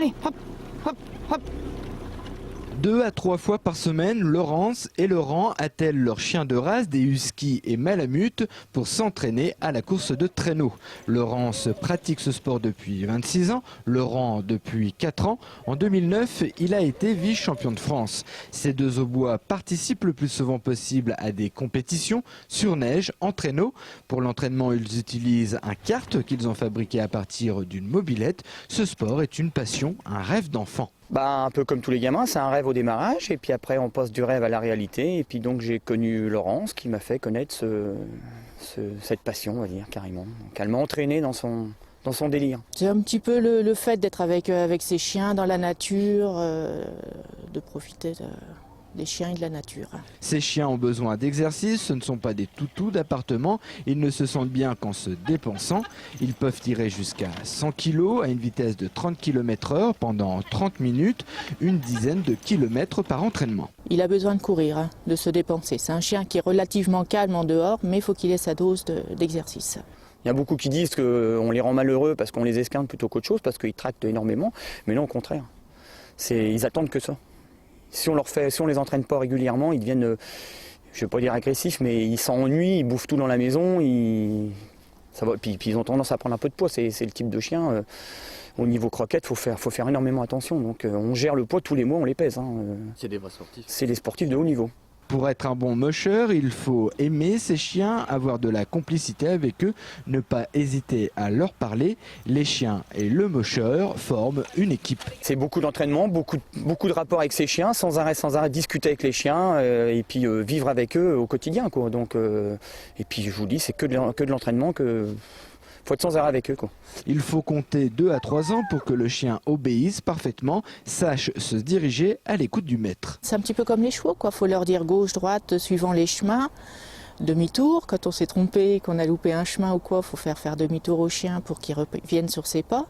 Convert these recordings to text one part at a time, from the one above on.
allez, hop, hop, hop. 2 à 3 fois par semaine, Laurence et Laurent attellent leurs chiens de race, des huskies et malamutes, pour s'entraîner à la course de traîneau. Laurence pratique ce sport depuis 26 ans, Laurent depuis 4 ans. En 2009, il a été vice-champion de France. Ces deux aubois participent le plus souvent possible à des compétitions sur neige, en traîneau. Pour l'entraînement, ils utilisent un kart qu'ils ont fabriqué à partir d'une mobilette. Ce sport est une passion, un rêve d'enfant. Un peu comme tous les gamins, c'est un rêve au démarrage et puis après on passe du rêve à la réalité et puis donc j'ai connu Laurence qui m'a fait connaître cette passion, on va dire, carrément. Donc elle m'a entraîné dans son délire. C'est un petit peu le fait d'être avec ses chiens dans la nature, de profiter des chiens et de la nature. Ces chiens ont besoin d'exercice, ce ne sont pas des toutous d'appartement, ils ne se sentent bien qu'en se dépensant. Ils peuvent tirer jusqu'à 100 kg à une vitesse de 30 km/h pendant 30 minutes, une dizaine de kilomètres par entraînement. Il a besoin de courir, de se dépenser. C'est un chien qui est relativement calme en dehors, mais il faut qu'il ait sa dose d'exercice. Il y a beaucoup qui disent qu'on les rend malheureux parce qu'on les esquinte plutôt qu'autre chose, parce qu'ils tractent énormément, mais non, au contraire. Ils attendent que ça. Si on les entraîne pas régulièrement, ils deviennent, je vais pas dire agressifs, mais ils s'ennuient, ils bouffent tout dans la maison, puis ils ont tendance à prendre un peu de poids. C'est le type de chien. Au niveau croquette, faut faire énormément attention. Donc on gère le poids tous les mois, on les pèse. C'est des vrais sportifs. C'est les sportifs de haut niveau. Pour être un bon musher, il faut aimer ces chiens, avoir de la complicité avec eux, ne pas hésiter à leur parler. Les chiens et le musher forment une équipe. C'est beaucoup d'entraînement, beaucoup de rapports avec ces chiens, sans arrêt discuter avec les chiens et puis vivre avec eux au quotidien, quoi. Donc, et puis je vous dis, c'est que de l'entraînement, faut être sans arrêt avec eux, quoi. Il faut compter 2 à 3 ans pour que le chien obéisse parfaitement, sache se diriger à l'écoute du maître. C'est un petit peu comme les chevaux, quoi. Faut leur dire gauche, droite, suivant les chemins. Demi-tour, quand on s'est trompé, qu'on a loupé un chemin ou quoi, faut faire demi-tour au chien pour qu'il revienne sur ses pas.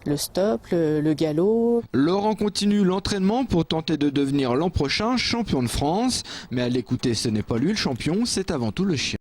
Le stop, le galop. Laurent continue l'entraînement pour tenter de devenir l'an prochain champion de France. Mais à l'écouter, ce n'est pas lui le champion, c'est avant tout le chien.